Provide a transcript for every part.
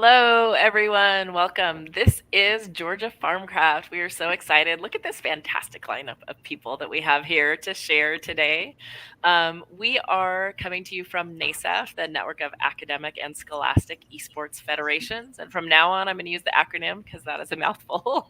Hello, everyone. Welcome. This is Georgia Farmcraft. We are so excited. Look at this fantastic lineup of people that we have here to share today. We are coming to you from NASEF, the Network of Academic and Scholastic Esports Federations. And from now on, I'm going to use the acronym because that is a mouthful.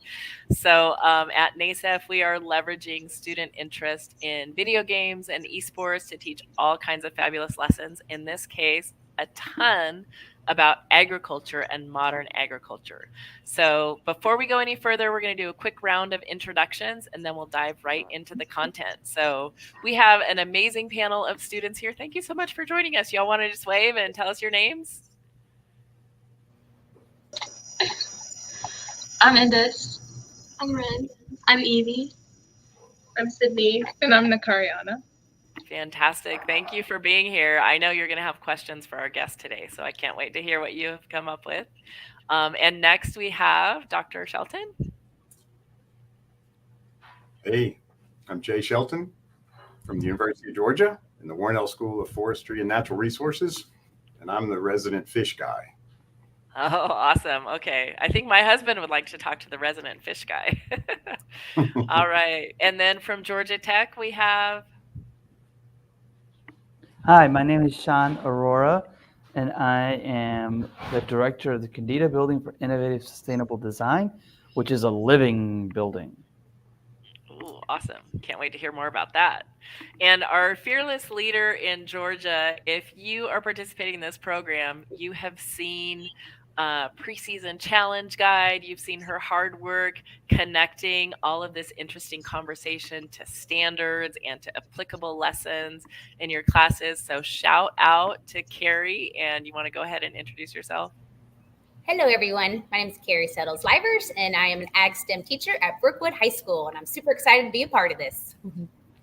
So at NASEF, we are leveraging student interest in video games and esports to teach all kinds of fabulous lessons. In this case, a ton about agriculture and modern agriculture. So before we go any further, we're going to do a quick round of introductions and then we'll dive right into the content. So we have an amazing panel of students here. Thank you so much for joining us. Y'all want to just wave and tell us your names? I'm Indus. I'm Ren. I'm Evie. I'm Sydney. And I'm Nakariana. Fantastic. Thank you for being here. I know you're going to have questions for our guest today, so I can't wait to hear what you have come up with. And next we have Dr. Shelton. Hey, I'm Jay Shelton from the University of Georgia in the Warnell School of Forestry and Natural Resources, and I'm the resident fish guy. Oh, awesome. Okay. I think my husband would like to talk to the resident fish guy. All right. And then from Georgia Tech, we have... Hi, my name is Sean Aurora, and I am the director of the Candida Building for Innovative Sustainable Design, which is a living building. Ooh, awesome. Can't wait to hear more about that. And our fearless leader in Georgia, if you are participating in this program, you have seen Preseason Challenge Guide. You've seen her hard work connecting all of this interesting conversation to standards and to applicable lessons in your classes. So shout out to Carrie, and you want to go ahead and introduce yourself? Hello, everyone. My name is Carrie Settles-Livers, and I am an Ag STEM teacher at Brookwood High School, and I'm super excited to be a part of this.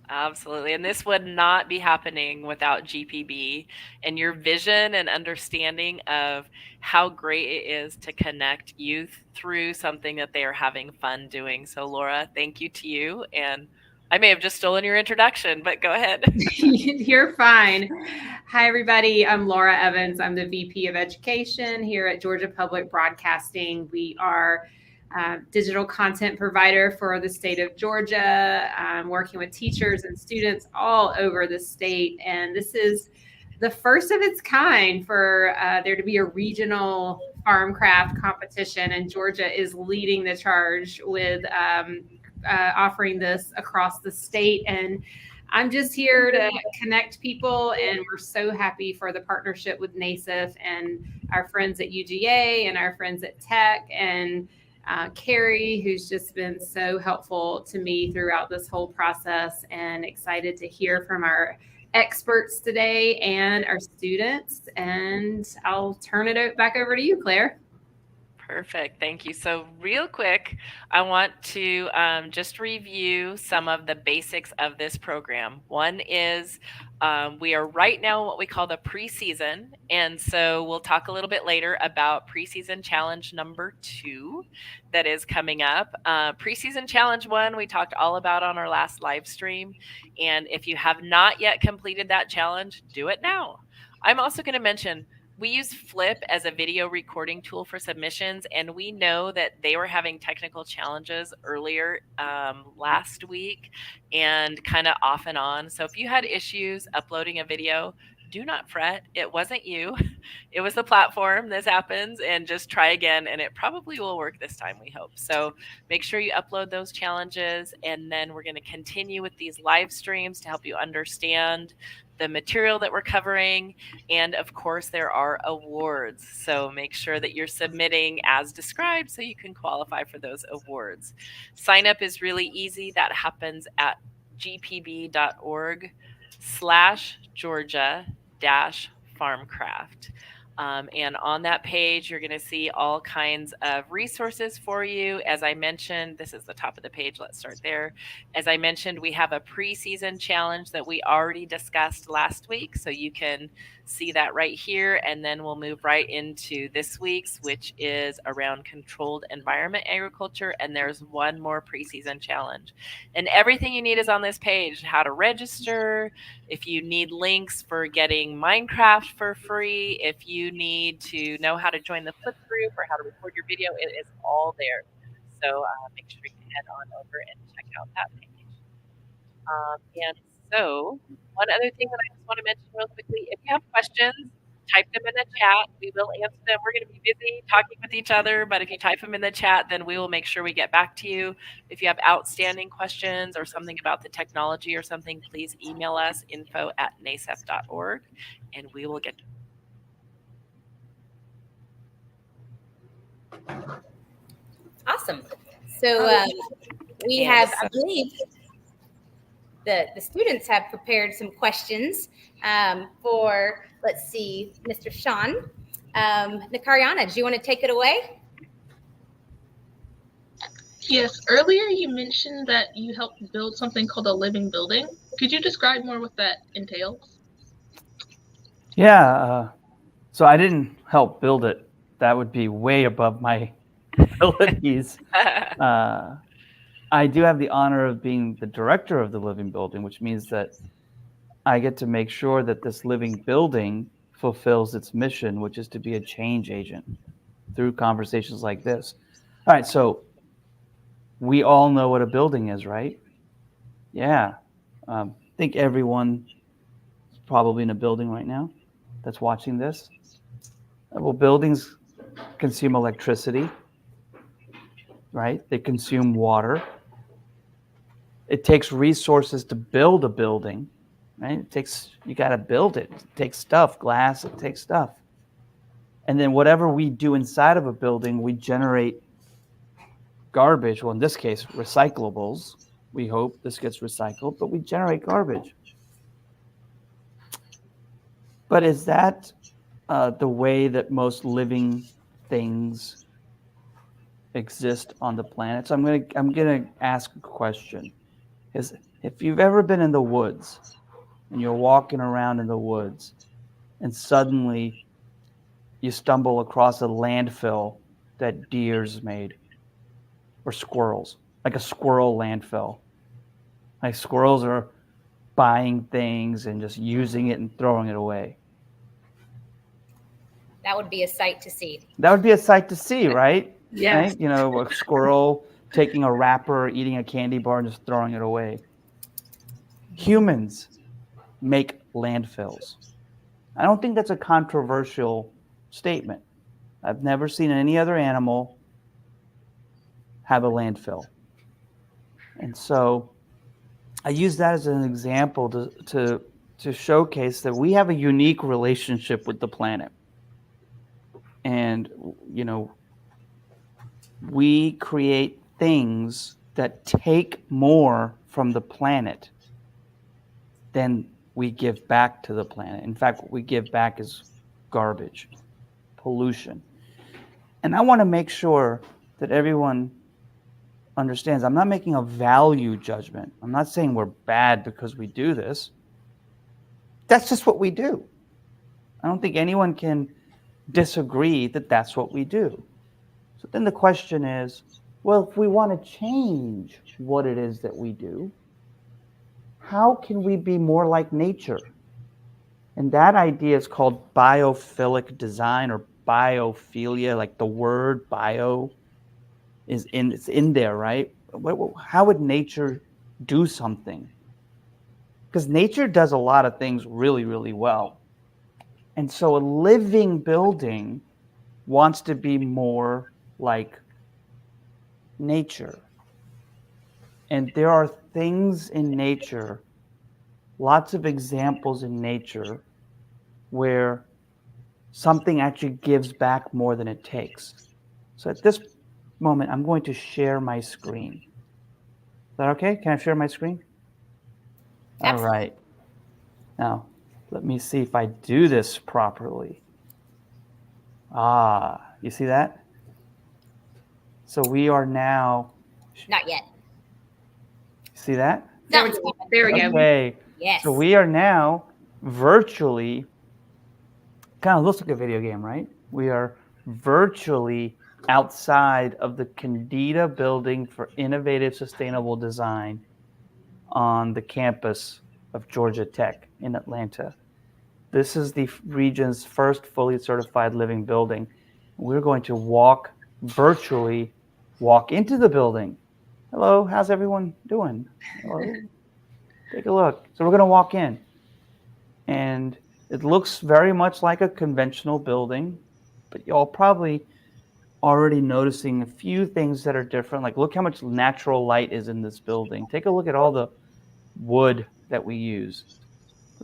Absolutely. And this would not be happening without GPB and your vision and understanding of how great it is to connect youth through something that they are having fun doing. So Laura, thank you to you. And I may have just stolen your introduction, but go ahead. You're fine. Hi, everybody. I'm Laura Evans. I'm the VP of Education here at Georgia Public Broadcasting. We are digital content provider for the state of Georgia, working with teachers and students all over the state. And this is the first of its kind for there to be a regional farmcraft competition. And Georgia is leading the charge with offering this across the state. And I'm just here to connect people, and we're so happy for the partnership with NASEF and our friends at UGA and our friends at Tech, and Carrie, who's just been so helpful to me throughout this whole process, and excited to hear from our experts today and our students. And I'll turn it back over to you, Claire. Perfect. Thank you. So real quick, I want to just review some of the basics of this program. One is we are right now in what we call the preseason. And so we'll talk a little bit later about preseason challenge number 2 that is coming up. Preseason challenge 1, we talked all about on our last live stream. And if you have not yet completed that challenge, do it now. I'm also going to mention we use Flip as a video recording tool for submissions, and we know that they were having technical challenges earlier last week and kind of off and on. So if you had issues uploading a video, do not fret. It wasn't you. It was the platform. This happens, and just try again, and it probably will work this time, we hope. So make sure you upload those challenges, and then we're going to continue with these live streams to help you understand the material that we're covering. And of course, there are awards. So make sure that you're submitting as described so you can qualify for those awards. Sign up is really easy. That happens at gpb.org/Georgia-Farmcraft. And on that page, you're going to see all kinds of resources for you. As I mentioned, this is the top of the page. Let's start there. As I mentioned, we have a preseason challenge that we already discussed last week. So you can see that right here. And then we'll move right into this week's, which is around controlled environment agriculture. And there's one more preseason challenge. And everything you need is on this page: how to register, if you need links for getting Minecraft for free, if you need to know how to join the flip group or how to record your video, it is all there. So make sure you head on over and check out that page. And so one other thing that I just want to mention real quickly, if you have questions, type them in the chat. We will answer them. We're going to be busy talking with each other, but if you type them in the chat, then we will make sure we get back to you. If you have outstanding questions or something about the technology or something, please email us, info@nasef.org, and we will get to Awesome. So we have, I believe, the students have prepared some questions for, let's see, Mr. Sean. Nakariana, do you want to take it away? Yes, earlier you mentioned that you helped build something called a living building. Could you describe more what that entails? Yeah. So I didn't help build it. That would be way above my abilities. I do have the honor of being the director of the living building, which means that I get to make sure that this living building fulfills its mission, which is to be a change agent through conversations like this. All right, so we all know what a building is, right? Yeah. I think everyone is probably in a building right now that's watching this. Well, buildings consume electricity, right? They consume water. It takes resources to build a building, right? You got to build it. It takes stuff, glass, it takes stuff. And then whatever we do inside of a building, we generate garbage. Well, in this case, recyclables. We hope this gets recycled, but we generate garbage. But is that the way that most living things exist on the planet? So I'm gonna ask a question. If you've ever been in the woods and you're walking around in the woods and suddenly you stumble across a landfill that deer's made, or squirrels, like a squirrel landfill. Like squirrels are buying things and just using it and throwing it away. That would be a sight to see. That would be a sight to see, right? Yes. Right? You know, a squirrel taking a wrapper, eating a candy bar, and just throwing it away. Humans make landfills. I don't think that's a controversial statement. I've never seen any other animal have a landfill. And so I use that as an example to showcase that we have a unique relationship with the planet. And, you know, we create things that take more from the planet than we give back to the planet. In fact, what we give back is garbage, pollution. And I want to make sure that everyone understands I'm not making a value judgment. I'm not saying we're bad because we do this. That's just what we do. I don't think anyone can disagree that that's what we do. So then the question is, well, if we want to change what it is that we do, how can we be more like nature? And that idea is called biophilic design or biophilia, like the word bio it's in there, right? How would nature do something? Because nature does a lot of things really, really well. And so a living building wants to be more like nature. And there are things in nature, lots of examples in nature, where something actually gives back more than it takes. So at this moment, I'm going to share my screen. Is that okay? Can I share my screen? Absolutely. All right. Now, let me see if I do this properly. You see that? So we are now. Not yet. See that? There we go. Okay. Yes. So we are now virtually kind of looks like a video game, right? We are virtually outside of the Candida Building for Innovative Sustainable Design on the campus of Georgia Tech in Atlanta. This is the region's first fully certified living building. We're going to virtually walk into the building. Hello, how's everyone doing? Hello. Take a look. So we're going to walk in. And it looks very much like a conventional building, but y'all probably already noticing a few things that are different. Like, look how much natural light is in this building. Take a look at all the wood that we use.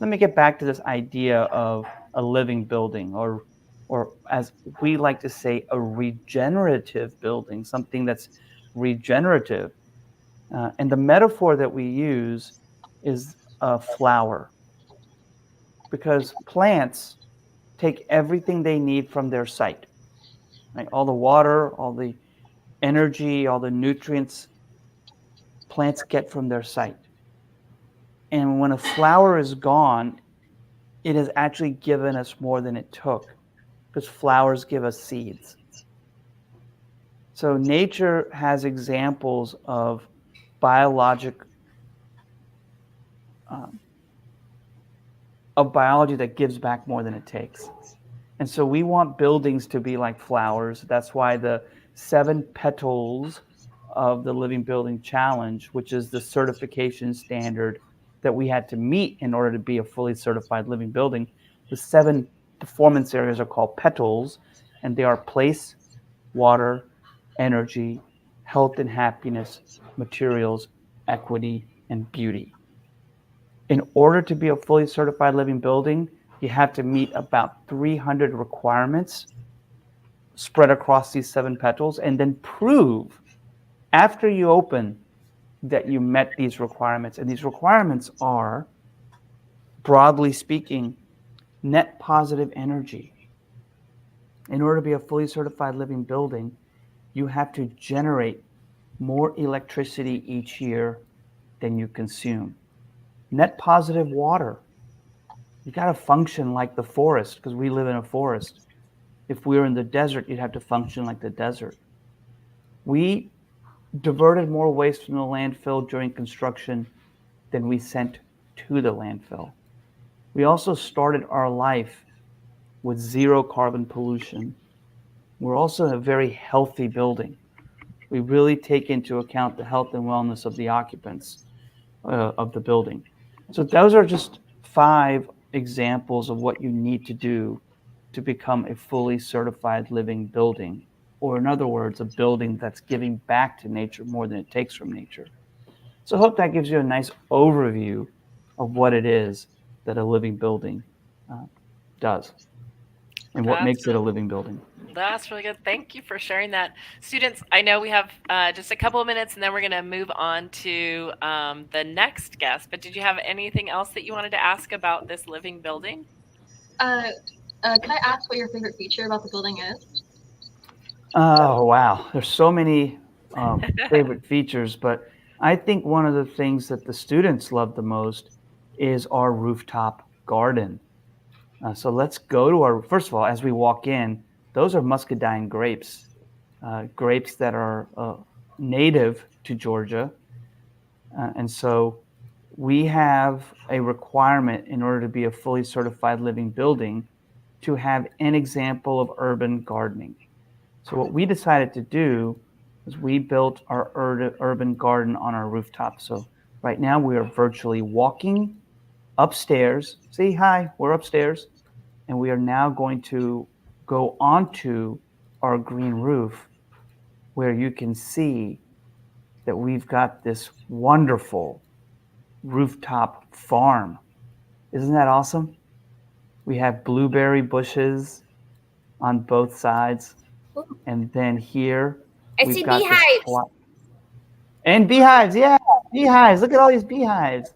Let me get back to this idea of a living building, or as we like to say, a regenerative building, something that's regenerative. And the metaphor that we use is a flower, because plants take everything they need from their site, right? All the water, all the energy, all the nutrients plants get from their site. And when a flower is gone, it has actually given us more than it took, because flowers give us seeds. So nature has examples of biology that gives back more than it takes. And so we want buildings to be like flowers. That's why the 7 petals of the Living Building Challenge, which is the certification standard that we had to meet in order to be a fully certified living building, the 7 performance areas are called petals, and they are place, water, energy, health and happiness, materials, equity, and beauty. In order to be a fully certified living building, you have to meet about 300 requirements spread across these 7 petals, and then prove after you open that you met these requirements. And these requirements are, broadly speaking, net positive energy. In order to be a fully certified living building, you have to generate more electricity each year than you consume. Net positive water. You got to function like the forest, because we live in a forest. If we were in the desert, you'd have to function like the desert. We diverted more waste from the landfill during construction than we sent to the landfill. We also started our life with 0 carbon pollution. We're also a very healthy building. We really take into account the health and wellness of the occupants of the building. So those are just 5 examples of what you need to do to become a fully certified living building, or in other words, a building that's giving back to nature more than it takes from nature. So I hope that gives you a nice overview of what it is that a living building does and what makes it a living building. That's really good. Thank you for sharing that. Students, I know we have just a couple of minutes, and then we're going to move on to the next guest. But did you have anything else that you wanted to ask about this living building? Can I ask what your favorite feature about the building is? Oh, wow. There's so many favorite features, but I think one of the things that the students love the most is our rooftop garden. So let's go to first of all, as we walk in, those are muscadine grapes, grapes that are native to Georgia. And so we have a requirement in order to be a fully certified living building to have an example of urban gardening. So what we decided to do is we built our urban garden on our rooftop. So right now we are virtually walking upstairs. See, hi, we're upstairs. And we are now going to go onto our green roof, where you can see that we've got this wonderful rooftop farm. Isn't that awesome? We have blueberry bushes on both sides. And then here we've got beehives. And beehives, yeah, beehives. Look at all these beehives.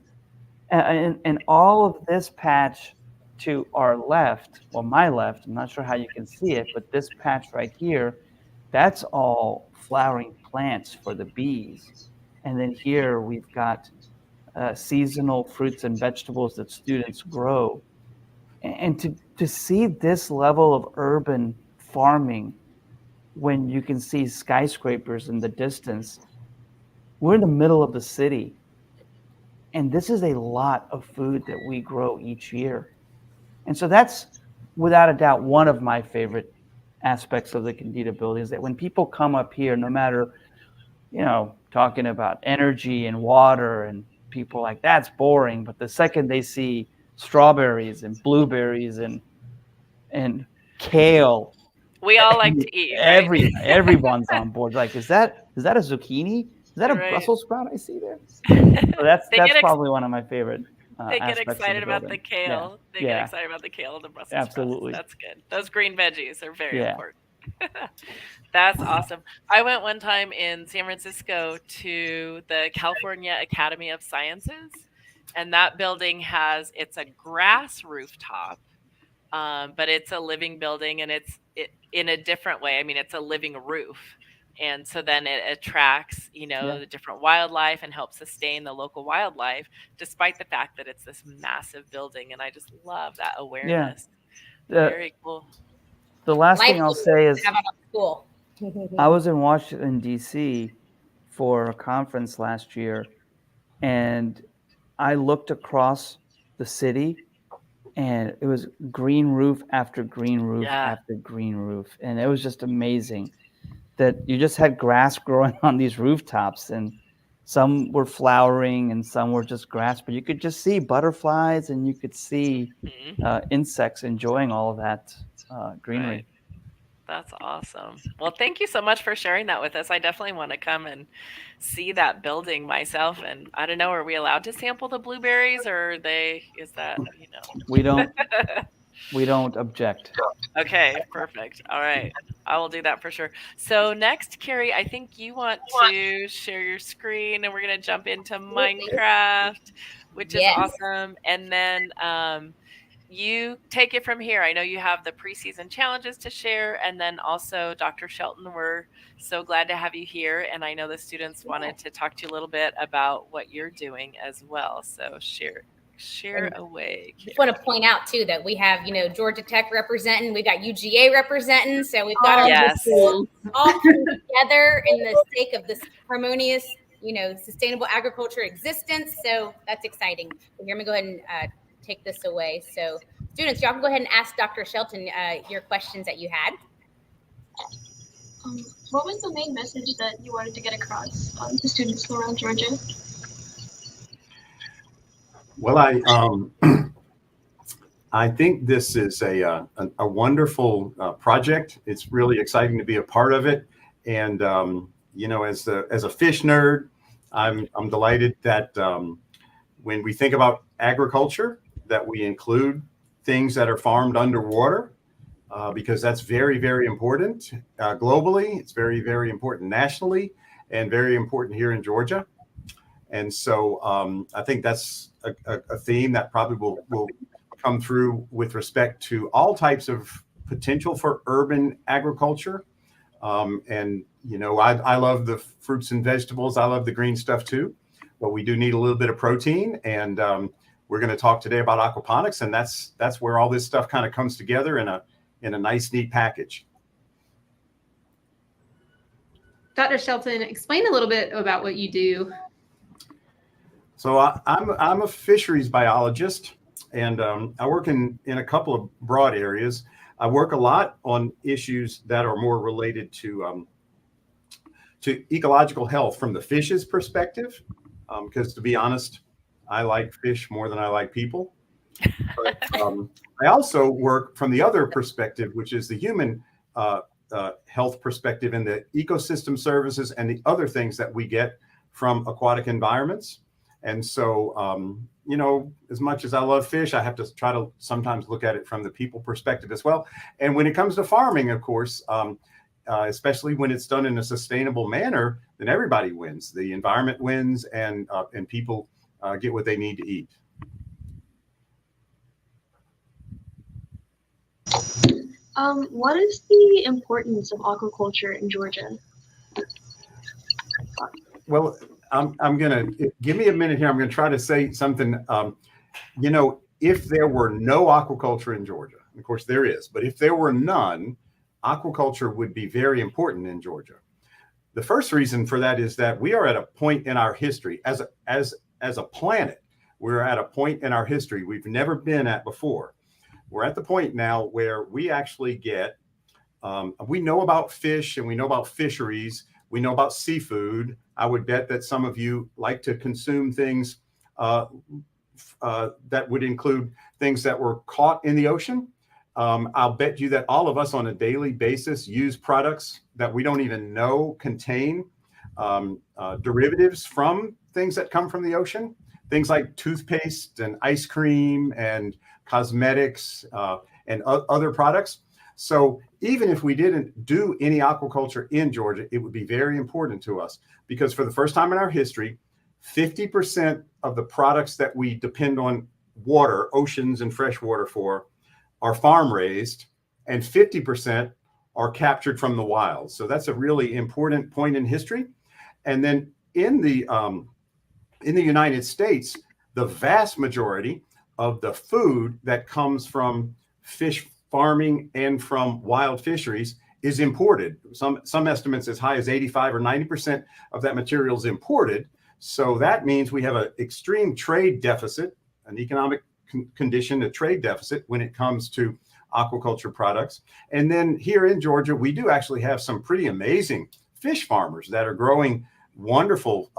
And all of this patch to our left, well, my left, I'm not sure how you can see it, but this patch right here, that's all flowering plants for the bees. And then here we've got seasonal fruits and vegetables that students grow. And to see this level of urban farming when you can see skyscrapers in the distance, we're in the middle of the city. And this is a lot of food that we grow each year. And so that's without a doubt one of my favorite aspects of the Candida building is that when people come up here, no matter, talking about energy and water and people like that's boring. But the second they see strawberries and blueberries and kale, We all like to eat, right? everyone's on board. Like, is that a zucchini? Is that a Right. Brussels sprout I see there? So that's probably one of my favorite They get aspects excited of the about the building. kale. They get excited about the kale and the Brussels Absolutely. sprouts. That's good. Those green veggies are very Yeah. important. That's awesome. I went one time in San Francisco to the California Academy of Sciences, and that building it's a grass rooftop, but it's a living building, and it's in a different way. I mean, it's a living roof. And so then it attracts, the different wildlife and helps sustain the local wildlife, despite the fact that it's this massive building. And I just love that awareness. Very cool. The last thing I'll say is school. I was in Washington, D.C. for a conference last year, and I looked across the city, and it was green roof after green roof after green roof. And it was just amazing that you just had grass growing on these rooftops, and some were flowering and some were just grass, but you could just see butterflies and you could see insects enjoying all of that greenery. Right. That's awesome. Well, thank you so much for sharing that with us. I definitely want to come and see that building myself. And I don't know, are we allowed to sample the blueberries, or is that, We don't object. Okay, perfect. All right. I will do that for sure. So next, Carrie, I think you want to share your screen, and we're going to jump into Minecraft, which is awesome. And then you take it from here. I know you have the preseason challenges to share, and then also Dr. Shelton, we're so glad to have you here. And I know the students wanted to talk to you a little bit about what you're doing as well. So share away. I just want to point out too that we have, Georgia Tech representing, we've got UGA representing, so we've got our schools all come together in the sake of this harmonious, sustainable agriculture existence. So that's exciting. So here, let me go ahead and take this away. So students, y'all can go ahead and ask Dr. Shelton your questions that you had. What was the main message that you wanted to get across to students around Georgia? Well, I think this is a wonderful project. It's really exciting to be a part of it. And as a fish nerd, I'm delighted that when we think about agriculture, that we include things that are farmed underwater, because that's very, very important globally. It's very, very important nationally, and very important here in Georgia. And so I think that's a theme that probably will come through with respect to all types of potential for urban agriculture. And, I love the fruits and vegetables. I love the green stuff too, but we do need a little bit of protein. And we're going to talk today about aquaponics, and that's where all this stuff kind of comes together in a nice, neat package. Dr. Shelton, explain a little bit about what you do. So I'm a fisheries biologist, and I work in a couple of broad areas. I work a lot on issues that are more related to ecological health from the fish's perspective, because to be honest, I like fish more than I like people. But I also work from the other perspective, which is the human health perspective and the ecosystem services and the other things that we get from aquatic environments. And so, as much as I love fish, I have to try to sometimes look at it from the people perspective as well. And when it comes to farming, of course, especially when it's done in a sustainable manner, then everybody wins. The environment wins, and people get what they need to eat. What is the importance of aquaculture in Georgia? Well, I'm gonna give me a minute here. I'm gonna try to say something. if there were no aquaculture in Georgia, of course there is, but if there were none, aquaculture would be very important in Georgia. The first reason for that is that we are at a point in our history as a planet. We're at a point in our history we've never been at before. We're at the point now where we actually get, we know about fish and we know about fisheries. We know about seafood. I would bet that some of you like to consume things that would include things that were caught in the ocean. I'll bet you that all of us on a daily basis use products that we don't even know contain derivatives from things that come from the ocean. Things like toothpaste and ice cream and cosmetics and other products. So even if we didn't do any aquaculture in Georgia, it would be very important to us because for the first time in our history, 50% of the products that we depend on water, oceans and fresh water for are farm raised and 50% are captured from the wild. So that's a really important point in history. And then in the United States, the vast majority of the food that comes from fish farming and from wild fisheries is imported. Some estimates as high as 85 or 90% of that material is imported. So that means we have an extreme trade deficit, an economic condition, a trade deficit when it comes to aquaculture products. And then here in Georgia, we do actually have some pretty amazing fish farmers that are growing wonderful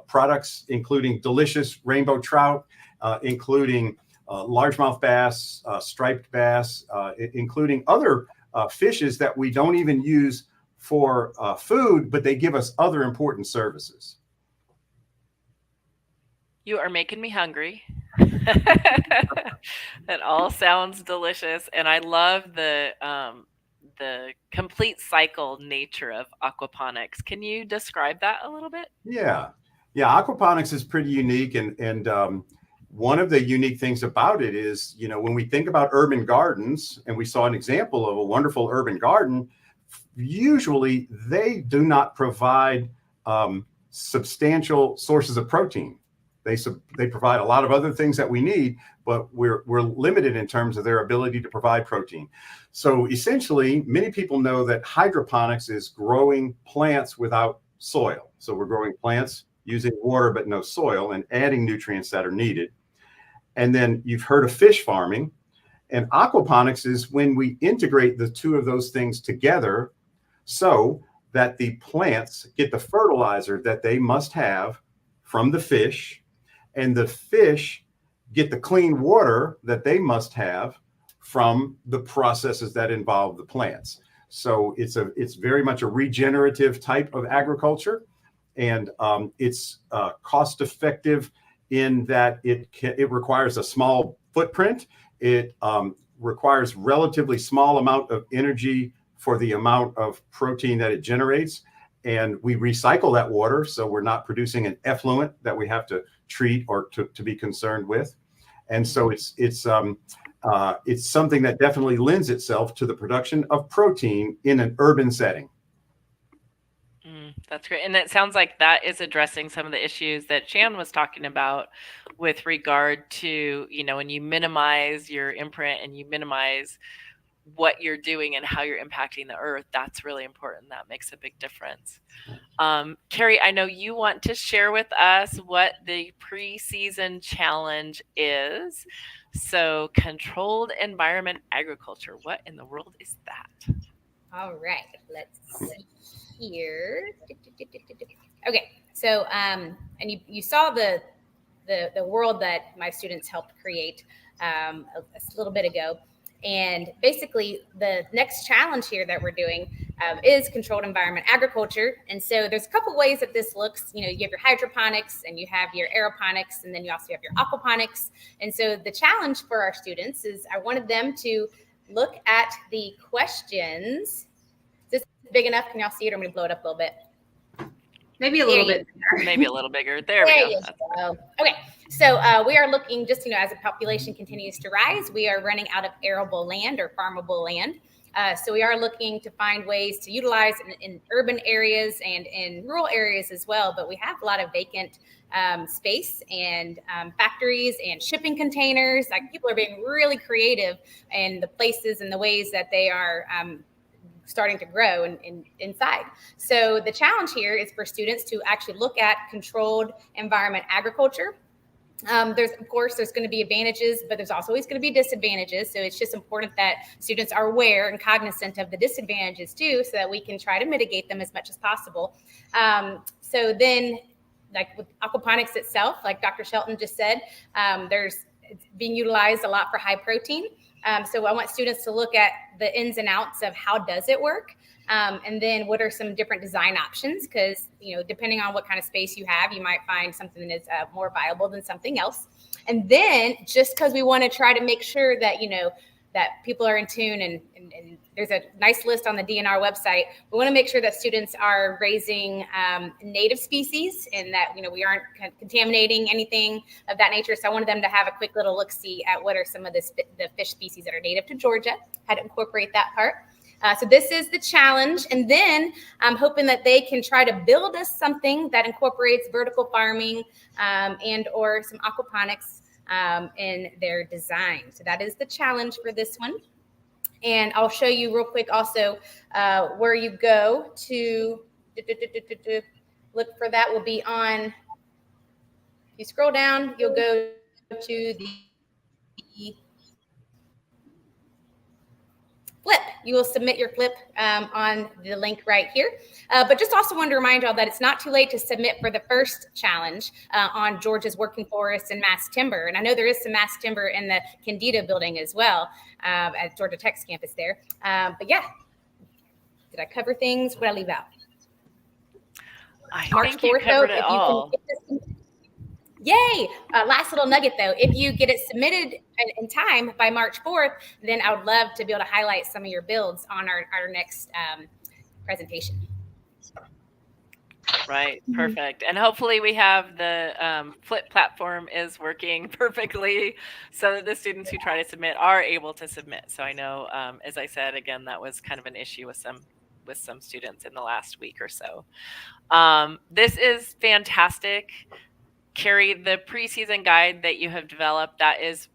products, including delicious rainbow trout, including largemouth bass, striped bass, including other fishes that we don't even use for food, but they give us other important services. You are making me hungry. That all sounds delicious, and I love the complete cycle nature of aquaponics. Can you describe that a little bit? Yeah, aquaponics is pretty unique, and one of the unique things about it is, you know, when we think about urban gardens, and we saw an example of a wonderful urban garden, usually they do not provide substantial sources of protein. They provide a lot of other things that we need, but we're limited in terms of their ability to provide protein. So essentially, many people know that hydroponics is growing plants without soil. So we're growing plants using water but no soil and adding nutrients that are needed. And then you've heard of fish farming, and aquaponics is when we integrate the two of those things together so that the plants get the fertilizer that they must have from the fish, and the fish get the clean water that they must have from the processes that involve the plants. So it's very much a regenerative type of agriculture, and it's cost effective in that it requires a small footprint. It requires relatively small amount of energy for the amount of protein that it generates. And we recycle that water, so we're not producing an effluent that we have to treat or to be concerned with. And so it's something that definitely lends itself to the production of protein in an urban setting. That's great. And it sounds like that is addressing some of the issues that Shan was talking about with regard to, you know, when you minimize your imprint and you minimize what you're doing and how you're impacting the earth, that's really important. That makes a big difference. Carrie, I know you want to share with us what the Preseason challenge is. So controlled environment agriculture, what in the world is that? All right, let's see here. Okay, so and you saw the world that my students helped create a little bit ago. And basically, the next challenge here that we're doing is controlled environment agriculture. And so there's a couple ways that this looks. You know, you have your hydroponics and you have your aeroponics, and then you also have your aquaponics. And so the challenge for our students is I wanted them to look at the questions. Is this big enough? Can y'all see it? Or I'm going to blow it up a little bit. Maybe a little bit bigger. Maybe a little bigger. There we go. Okay. So we are looking just, you know, as the population continues to rise, we are running out of arable land or farmable land. So we are looking to find ways to utilize in urban areas and in rural areas as well. But we have a lot of vacant space and factories and shipping containers. Like, people are being really creative in the places and the ways that they are starting to grow inside. So the challenge here is for students to actually look at controlled environment agriculture. There's going to be advantages, but there's also always going to be disadvantages. So it's just important that students are aware and cognizant of the disadvantages too, so that we can try to mitigate them as much as possible. So then, like with aquaponics itself, like Dr. Shelton just said, it's being utilized a lot for high protein. So I want students to look at the ins and outs of how does it work. And then what are some different design options? Because, depending on what kind of space you have, you might find something that is more viable than something else. And then, just because we want to try to make sure that, that people are in tune, and there's a nice list on the DNR website, we want to make sure that students are raising native species, and that, we aren't contaminating anything of that nature. So I wanted them to have a quick little look-see at what are some of the fish species that are native to Georgia, how to incorporate that part. So this is the challenge. And then I'm hoping that they can try to build us something that incorporates vertical farming and or some aquaponics in their design. So that is the challenge for this one. And I'll show you real quick also where you go to look for that will be on, if you scroll down, you'll go to the flip. You will submit your flip on the link right here. But just also wanted to remind y'all that it's not too late to submit for the first challenge on Georgia's working forests and mass timber. And I know there is some mass timber in the Candido building as well at Georgia Tech's campus there. But yeah, did I cover things? What did I leave out? I think you covered it all. Yay! Last little nugget though, if you get it submitted in time by March 4th, then I would love to be able to highlight some of your builds on our next presentation. Right, perfect. And hopefully we have the Flip platform is working perfectly, so that the students who try to submit are able to submit. So I know, as I said, again, that was kind of an issue with some students in the last week or so. This is fantastic. Carrie, the preseason guide that you have developed, that is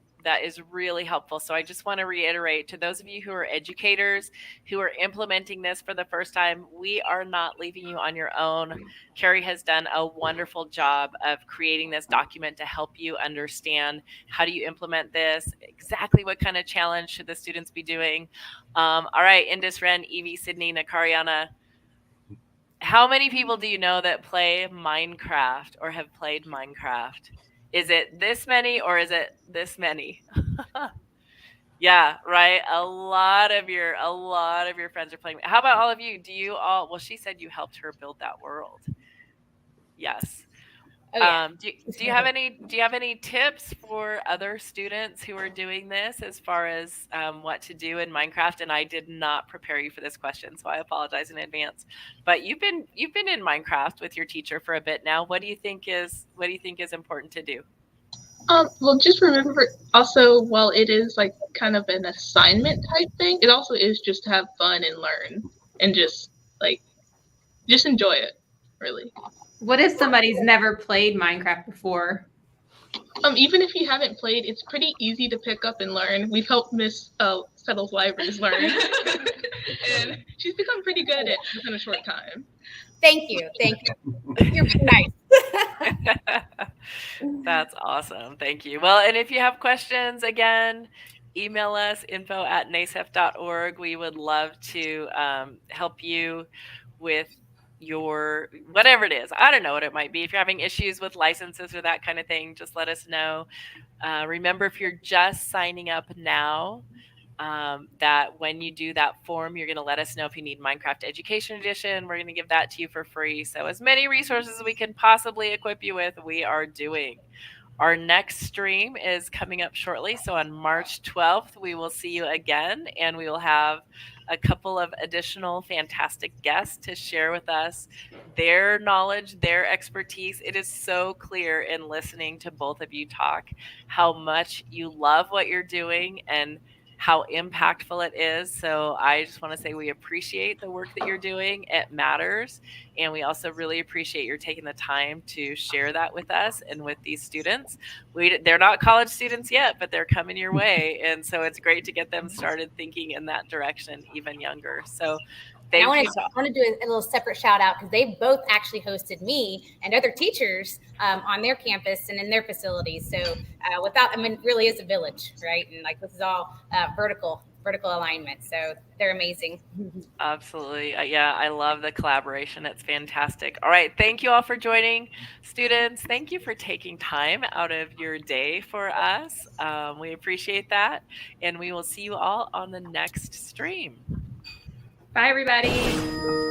really helpful. So I just want to reiterate to those of you who are educators who are implementing this for the first time, we are not leaving you on your own. Carrie has done a wonderful job of creating this document to help you understand how do you implement this, exactly what kind of challenge should the students be doing. All right, Indus, Ren, Evie, Sydney, Nakariana, how many people do you know that play Minecraft or have played Minecraft? Is it this many or is it this many? Yeah, right. A lot of your friends are playing. How about all of you? Do you all? Well, she said you helped her build that world. Yes. Oh, yeah. Do you have any tips for other students who are doing this as far as what to do in Minecraft? And I did not prepare you for this question, so I apologize in advance. But you've been in Minecraft with your teacher for a bit now. What do you think is important to do? Well, just remember also, while it is like kind of an assignment type thing, it also is just to have fun and learn and just enjoy it, really. What if somebody's never played Minecraft before? Even if you haven't played, it's pretty easy to pick up and learn. We've helped Miss Settles Libraries learn, and she's become pretty good at it within a short time. Thank you. You're being nice. That's awesome. Thank you. Well, and if you have questions, again, email us info@nasef.org. We would love to help you with your whatever it is. I don't know what it might be. If you're having issues with licenses or that kind of thing, just let us know. Remember, if you're just signing up now, that when you do that form, you're going to let us know if you need Minecraft Education Edition. We're going to give that to you for free. So as many resources as we can possibly equip you with, we are doing. Our next stream is coming up shortly. So on March 12th, we will see you again, and we will have a couple of additional fantastic guests to share with us their knowledge, their expertise. It is so clear in listening to both of you talk how much you love what you're doing and how impactful it is. So I just want to say we appreciate the work that you're doing. It matters. And we also really appreciate your taking the time to share that with us and with these students. They're not college students yet, but they're coming your way. And so it's great to get them started thinking in that direction even younger. So I want to do a little separate shout out because they both actually hosted me and other teachers on their campus and in their facilities. So it really is a village, right? And like this is all vertical alignment. So they're amazing. Absolutely. Yeah, I love the collaboration. It's fantastic. All right. Thank you all for joining. Students, thank you for taking time out of your day for us. We appreciate that. And we will see you all on the next stream. Bye, everybody.